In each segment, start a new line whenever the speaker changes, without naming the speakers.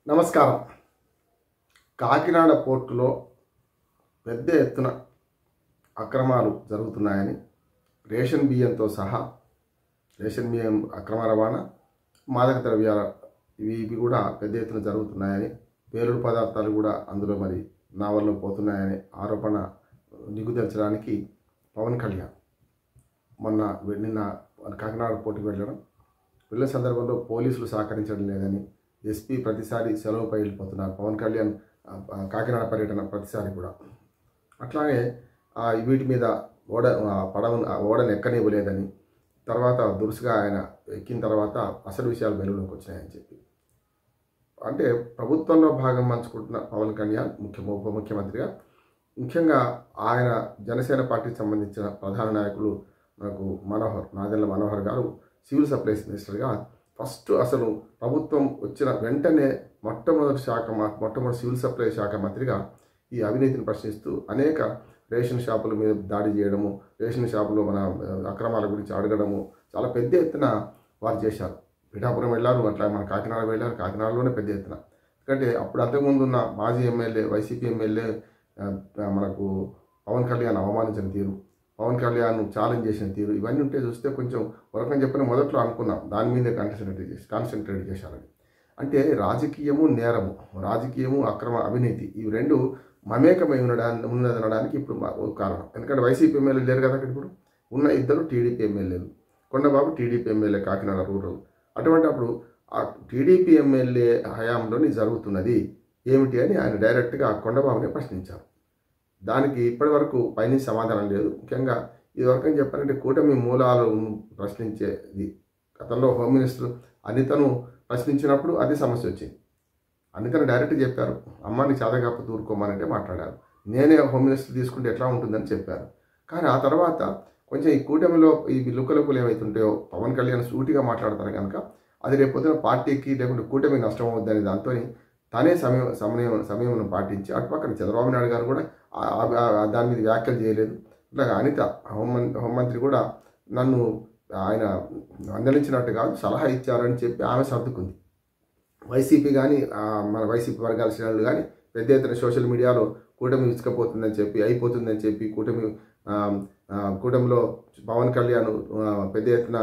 నమస్కారం. కాకినాడ పోర్టులో పెద్ద ఎత్తున అక్రమాలు జరుగుతున్నాయని రేషన్ బియ్యంతో సహా రేషన్ బియ్యం అక్రమ రవాణా, మాదక ద్రవ్యాల ఇవి కూడా పెద్ద ఎత్తున జరుగుతున్నాయని, పేలుడు పదార్థాలు కూడా అందులో నావల్లో పోతున్నాయని ఆరోపణ నిగుదల్చడానికి పవన్ కళ్యాణ్ నిన్న కాకినాడ పోర్టుకు వెళ్ళిన సందర్భంలో పోలీసులు సహకరించడం లేదని, ఎస్పీ ప్రతిసారి సెలవుపై వెళ్ళిపోతున్నారు. పవన్ కళ్యాణ్ కాకినాడ పర్యటన ప్రతిసారి కూడా అట్లాగే వీటి మీద ఓడను ఎక్కనివ్వలేదని, తర్వాత దురుసుగా ఆయన ఎక్కిన తర్వాత అసలు విషయాలు వెలుగులోకి వచ్చినాయని చెప్పి, అంటే ప్రభుత్వంలో భాగం పంచుకుంటున్న పవన్ కళ్యాణ్ ఉప ముఖ్యమంత్రిగా, ముఖ్యంగా ఆయన జనసేన పార్టీకి సంబంధించిన ప్రధాన నాయకులు మనకు నాదెళ్ల మనోహర్ గారు సివిల్ సప్లైస్ మినిస్టర్గా ఫస్ట్ అసలు ప్రభుత్వం వచ్చిన వెంటనే మొట్టమొదటి సివిల్ సప్లై శాఖ మంత్రిగా ఈ అవినీతిని ప్రశ్నిస్తూ అనేక రేషన్ షాపుల మీద దాడి చేయడము, రేషన్ షాపులో మన అక్రమాల గురించి అడగడము చాలా పెద్ద ఎత్తున వారు చేశారు. పిఠాపురం వెళ్ళారు, అట్లా మన కాకినాడ వెళ్ళారు. కాకినాడలోనే పెద్ద ఎత్తున, ఎందుకంటే అప్పుడు అంతకుముందు ఉన్న మాజీ ఎమ్మెల్యే వైసీపీ ఎమ్మెల్యే మనకు పవన్ కళ్యాణ్ అవమానించిన తీరు, పవన్ కళ్యాణ్ ఛాలెంజ్ చేసిన తీరు, ఇవన్నీ ఉంటే చూస్తే కొంచెం వరకని చెప్పిన మొదట్లో అనుకున్నాం దాని మీదే కాన్సన్ట్రేట్ చేశారని. అంటే రాజకీయము నేరము, రాజకీయము అక్రమ అవినీతి ఇవి రెండు మమేకమై ఉన్నదనడానికి ఇప్పుడు కారణం. ఎందుకంటే వైసీపీ ఎమ్మెల్యేలు లేరు కదా, ఇప్పుడు ఉన్న ఇద్దరు టీడీపీ ఎమ్మెల్యేలు. Kondababu TDP MLA Kakinada rural. అటువంటి అప్పుడు ఆ టీడీపీ ఎమ్మెల్యే హయాంలోని జరుగుతున్నది ఏమిటి అని ఆయన డైరెక్ట్గా కొండబాబుని ప్రశ్నించారు. దానికి ఇప్పటి వరకు పైనుంచి సమాధానం లేదు. ముఖ్యంగా ఇదివరకు అని చెప్పాలంటే కూటమి మూలాలను ప్రశ్నించేది. గతంలో హోమ్ మినిస్టర్ అనితను ప్రశ్నించినప్పుడు అది సమస్య వచ్చింది. అనితను డైరెక్ట్ చెప్పారు, అమ్మాని చాదగాపు దూరుకోమనంటే మాట్లాడారు. నేనే హోమ్ మినిస్టర్ తీసుకుంటే ఎట్లా ఉంటుందని చెప్పారు. కానీ ఆ తర్వాత కొంచెం ఈ కూటమిలో ఈ లుకలుకలు ఏవైతుంటాయో పవన్ కళ్యాణ్ సూటిగా మాట్లాడతారు కనుక అది రేపొద్దున పార్టీకి లేకుంటే కూటమి నష్టం అవుద్దని దాంతో తనే సమయం పాటించి అటుపక్కన చంద్రబాబు నాయుడు గారు కూడా దాని మీద వ్యాఖ్యలు చేయలేదు. ఇట్లాగా అనిత హోంమంత్రి కూడా నన్ను ఆయన మందలించినట్టు కాదు సలహా ఇచ్చారని చెప్పి ఆమె సర్దుకుంది. వైసీపీ కానీ మన వైసీపీ వర్గాల శ్రేణులు కానీ పెద్ద ఎత్తున సోషల్ మీడియాలో కూటమి ఇసుకపోతుందని చెప్పి అయిపోతుందని చెప్పి కూటమిలో పవన్ కళ్యాణ్ పెద్ద ఎత్తున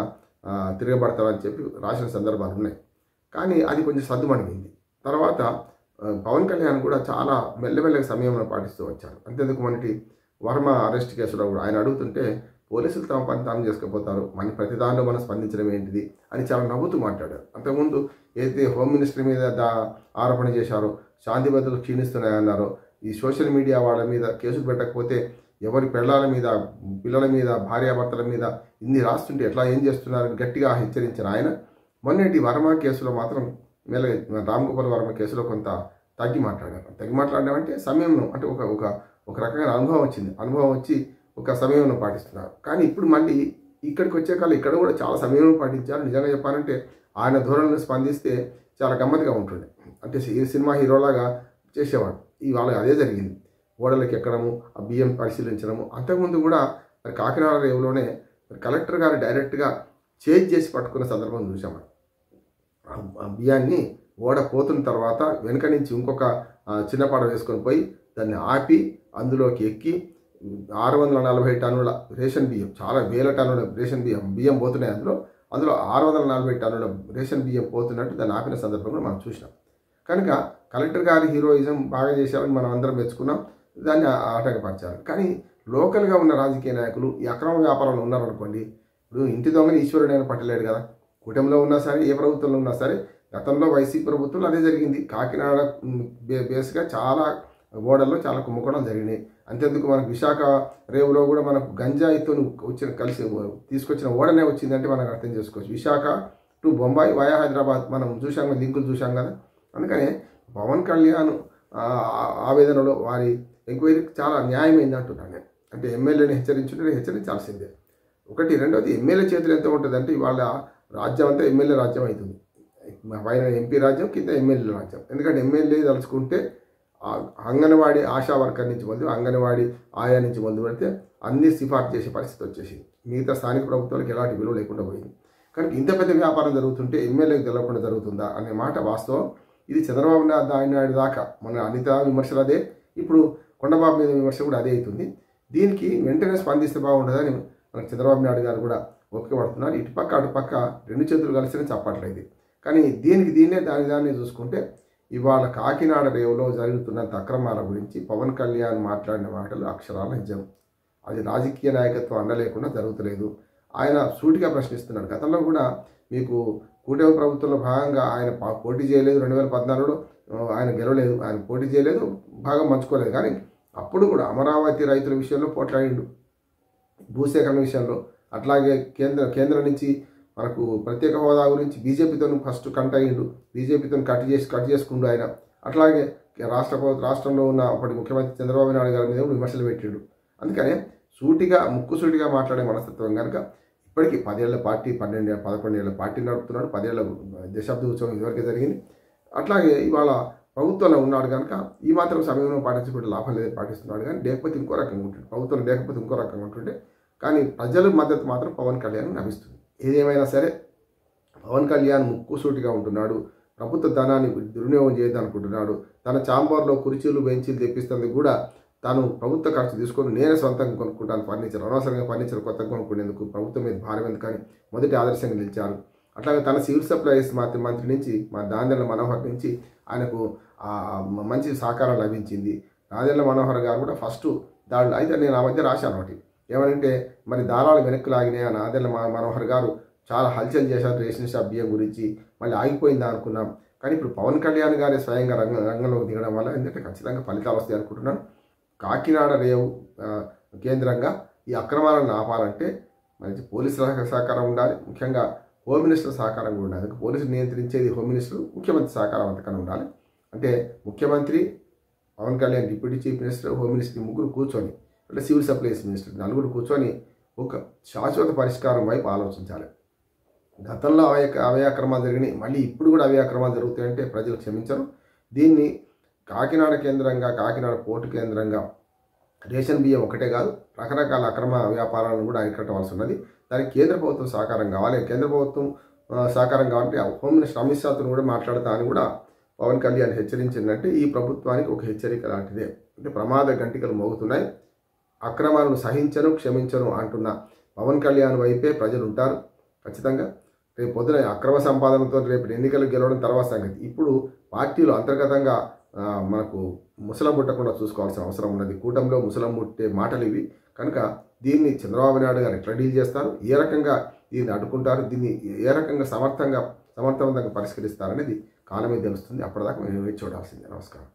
తిరగబడతారని చెప్పి రాసిన సందర్భాలు ఉన్నాయి. కానీ అది కొంచెం సర్దుమణిగింది. తర్వాత పవన్ కళ్యాణ్ కూడా చాలా మెల్లమెల్లగా సమయంలో పాటిస్తూ వచ్చారు. అంతేందుకు మనకి వర్మ అరెస్ట్ కేసులో కూడా ఆయన అడుగుతుంటే పోలీసులు తమ పని తాను చేసుకుపోతారు, ప్రతి దానిలో మనం స్పందించడం ఏంటిది అని చాలా నవ్వుతూ మాట్లాడారు. అంతకుముందు ఏదైతే హోమ్ మినిస్టర్ మీద ఆరోపణ చేశారో శాంతి భద్రతలు క్షీణిస్తున్నాయన్నారో, ఈ సోషల్ మీడియా వాళ్ళ మీద కేసులు పెట్టకపోతే ఎవరి పిల్లల మీద భార్యాభర్తల మీద ఇన్ని రాస్తుంటే ఎట్లా ఏం చేస్తున్నారని గట్టిగా హెచ్చరించిన ఆయన మొన్నటి వర్మ కేసులో మాత్రం రామ్ గోపాల్ వర్మ కేసులో కొంత తగ్గి మాట్లాడడం అంటే సమయంలో అంటే ఒక రకమైన అనుభవం వచ్చి ఒక సమయంలో పాటిస్తున్నారు. కానీ ఇప్పుడు మళ్ళీ ఇక్కడికి వచ్చే కాలం ఇక్కడ కూడా చాలా సమయంలో పాటించారు. నిజంగా చెప్పాలంటే ఆయన ధోరణిని స్పందిస్తే చాలా గమ్మత్తుగా ఉంటుండే. అంటే సినిమా హీరోలాగా చేసేవాడు. ఇవాళ అదే జరిగింది. ఓడలకి ఎక్కడము, ఆ బియ్యం పరిశీలించడము. అంతకుముందు కూడా కాకినాడ రేవులోనే కలెక్టర్ గారు డైరెక్ట్గా చేసి పట్టుకున్న సందర్భం చూసాము. ఆ బియ్యాన్ని ఓడ పోతున్న తర్వాత వెనుక నుంచి ఇంకొక చిన్నపాడ వేసుకొని పోయి దాన్ని ఆపి అందులోకి ఎక్కి 640 టన్నుల రేషన్ బియ్యం, చాలా వేల టన్నుల రేషన్ బియ్యం పోతున్నాయి. అందులో 640 టన్నుల రేషన్ బియ్యం పోతున్నట్టు దాన్ని ఆపిన సందర్భంలో మనం చూసినాం. కనుక కలెక్టర్ గారి హీరోయిజం బాగా చేశారని మనం అందరం మెచ్చుకున్నాం, దాన్ని ఆటంకపరిచారు. కానీ లోకల్గా ఉన్న రాజకీయ నాయకులు ఈ అక్రమ వ్యాపారంలో ఉన్నారనుకోండి, ఇప్పుడు ఇంటి దొంగని ఈశ్వరుడైనా పట్టలేడు కదా. కూటమిలో ఉన్నా సరే, ఏ ప్రభుత్వంలో ఉన్నా సరే, గతంలో వైసీపీ ప్రభుత్వంలో అదే జరిగింది. కాకినాడ బేస్గా చాలా ఓడల్లో చాలా కుంభకోణాలు జరిగినాయి. అంతేందుకు మనకు విశాఖ రేవులో కూడా మనకు గంజాయితో తీసుకొచ్చిన ఓడనే వచ్చిందంటే మనకు అర్థం చేసుకోవచ్చు. విశాఖ టు బొంబాయి వయా హైదరాబాద్ మనం చూసాం, లింకులు చూసాం కదా. అందుకనే పవన్ కళ్యాణ్ ఆవేదనలో వారి ఎంక్వైరీ చాలా న్యాయమైంది అంటున్నాను నేను. అంటే ఎమ్మెల్యేని హెచ్చరించాల్సిందే ఒకటి. రెండోది ఎమ్మెల్యే చేతులు ఎంత ఉంటుందంటే ఇవాళ రాజ్యం అంతా ఎమ్మెల్యే రాజ్యం అవుతుంది. పైన ఎంపీ రాజ్యం, కింద ఎమ్మెల్యే రాజ్యం. ఎందుకంటే ఎమ్మెల్యే తలుచుకుంటే అంగన్వాడీ ఆశా వర్కర్ నుంచి అంగన్వాడీ ఆయా నుంచి మొదలు పెడితే అన్ని సిఫార్సు చేసే పరిస్థితి వచ్చేసింది. మిగతా స్థానిక ప్రభుత్వాలకు ఎలాంటి విలువ లేకుండా పోయింది. కనుక ఇంత పెద్ద వ్యాపారం జరుగుతుంటే ఎమ్మెల్యేకి తెలవకుండా జరుగుతుందా అనే మాట వాస్తవం. ఇది చంద్రబాబు నాయుడు దాకా మన అనిత విమర్శలు అదే, ఇప్పుడు కొండబాబు మీద విమర్శ కూడా అదే అవుతుంది. దీనికి వెంటనే స్పందిస్తే బాగుంటుందని మనకు చంద్రబాబు నాయుడు గారు కూడా ఓపిక పడుతున్నారు. ఇటుపక్క అటుపక్క రెండు చేతులు కలిసి చెప్పట్లేదు. కానీ దీన్నే దాన్ని చూసుకుంటే ఇవాళ కాకినాడ రేవులో జరుగుతున్నంత అక్రమాల గురించి పవన్ కళ్యాణ్ మాట్లాడిన మాటలు అక్షరాల నిజం. అది రాజకీయ నాయకత్వం అండలేకుండా జరుగుతలేదు. ఆయన సూటిగా ప్రశ్నిస్తున్నాడు. గతంలో కూడా మీకు కూటమి ప్రభుత్వంలో భాగంగా ఆయన పోటీ చేయలేదు. 2014లో ఆయన గెలవలేదు, ఆయన పోటీ చేయలేదు, భాగం పంచుకోలేదు. కానీ అప్పుడు కూడా అమరావతి రైతుల విషయంలో పోట్లాడిండు, భూసేకరణ విషయంలో. అట్లాగే కేంద్రం నుంచి మనకు ప్రత్యేక హోదా గురించి బీజేపీతో ఫస్ట్ కంటయిండు, బీజేపీతో కట్ చేసుకుండు ఆయన. అట్లాగే రాష్ట్రంలో ఉన్న అప్పటి ముఖ్యమంత్రి చంద్రబాబు నాయుడు గారి మీద విమర్శలు పెట్టిండు. అందుకనే ముక్కుసూటిగా మాట్లాడే మనస్తత్వం కనుక ఇప్పటికీ 10 ఏళ్ల పార్టీ, 11 ఏళ్ల పార్టీ నడుపుతున్నాడు. 10 ఏళ్ల దశాబ్ద ఉత్సవం ఇదివరకే జరిగింది. అట్లాగే ఇవాళ ప్రభుత్వంలో ఉన్నాడు కనుక ఈ మాత్రం సమయంలో పాటించుకుంటే లాభం లేదని పాటిస్తున్నాడు. కానీ లేకపోతే ఇంకో రకంగా ఉంటుంది, ప్రభుత్వం లేకపోతే ఇంకో రకంగా ఉంటుండే. కానీ ప్రజల మద్దతు మాత్రం పవన్ కళ్యాణ్ లభిస్తుంది. ఏదేమైనా సరే పవన్ కళ్యాణ్ ముక్కుసూటిగా ఉంటున్నాడు. ప్రభుత్వ ధనాన్ని దుర్వినియోగం చేయదనుకుంటున్నాడు. తన చాంబర్లో కుర్చీలు బెంచీలు తెప్పిస్తుంది కూడా తాను ప్రభుత్వ ఖర్చు తీసుకొని నేనే సొంతంగా కొనుక్కుంటాను ఫర్నిచర్, అనవసరంగా ఫర్నిచర్ కొత్తగా కొనుక్కునేందుకు ప్రభుత్వం మీద భారం ఎందుకని మొదటి ఆదర్శంగా నిలిచారు. అట్లాగే తన సివిల్ సప్లైస్ మంత్రి నుంచి మా దాందెళ్ల మనోహర్ నుంచి ఆయనకు మంచి సహకారం లభించింది. దాందెళ్ల మనోహర్ గారు కూడా ఫస్ట్ దాడులు అయితే నేను ఆ మధ్య రాశాను ఒకటి ఏమంటే మరి దారాలు వెనక్కి లాగినాయి. ఆ దాందెళ్ల మనోహర్ గారు చాలా హల్చల్ చేశారు రేషన్ షాప్ బియ్యం గురించి, మళ్ళీ ఆగిపోయిందా అనుకున్నాం. కానీ ఇప్పుడు పవన్ కళ్యాణ్ గారి స్వయంగా రంగంలోకి దిగడం వల్ల ఎందుకంటే ఖచ్చితంగా ఫలితాలు వస్తాయి అనుకుంటున్నాను. కాకినాడ రేవు కేంద్రంగా ఈ అక్రమాలను ఆపాలంటే మంచి పోలీసుల సహకారం ఉండాలి, ముఖ్యంగా హోమ్ మినిస్టర్ సహకారం కూడా ఉండాలి. పోలీసులు నియంత్రించేది హోమ్ మినిస్టర్, ముఖ్యమంత్రి సహకారం అంతకన్నా ఉండాలి. అంటే ముఖ్యమంత్రి, Pawan Kalyan deputy chief minister, home minister ముగ్గురు కూర్చొని, అంటే సివిల్ సప్లైస్ మినిస్టర్ నలుగురు కూర్చొని ఒక శాశ్వత పరిష్కారం వైపు ఆలోచించాలి. గతంలో అవే అక్రమాలు జరిగినాయి, మళ్ళీ ఇప్పుడు కూడా అవే అక్రమాలు జరుగుతాయంటే ప్రజలు క్షమించరు. దీన్ని కాకినాడ కేంద్రంగా, కాకినాడ పోర్టు కేంద్రంగా రేషన్ బియ్యం ఒకటే కాదు రకరకాల అక్రమ వ్యాపారాలను కూడా అరికట్టవలసి ఉన్నది. దానికి కేంద్ర ప్రభుత్వం సహకారం కావాలి. కేంద్ర ప్రభుత్వం సహకారం కావాలంటే హోమ్ మినిస్టర్ అమిత్ షాతో కూడా మాట్లాడతా అని కూడా పవన్ కళ్యాణ్ హెచ్చరించిందంటే ఈ ప్రభుత్వానికి ఒక హెచ్చరిక లాంటిదే. అంటే ప్రమాద గంటికలు మోగుతున్నాయి. అక్రమాలను సహించను, క్షమించను అంటున్న పవన్ కళ్యాణ్ వైపే ప్రజలు ఉంటారు ఖచ్చితంగా. రేపు పొద్దున అక్రమ సంపాదనతో రేపు ఎన్నికలు గెలవడం తర్వాత సంగతి. ఇప్పుడు పార్టీలు అంతర్గతంగా మనకు ముసలం పుట్టకుండా చూసుకోవాల్సిన అవసరం ఉన్నది. కూటమిలో ముసలం పుట్టే మాటలు ఇవి. కనుక దీన్ని చంద్రబాబు నాయుడు గారు ఎట్లా డీల్ చేస్తారు, ఏ రకంగా దీన్ని అడ్డుకుంటారు, దీన్ని ఏ రకంగా సమర్థవంతంగా పరిష్కరిస్తారనేది కాలమే తెలుస్తుంది. అప్పటిదాకా మేము చూడాల్సిందే. నమస్కారం.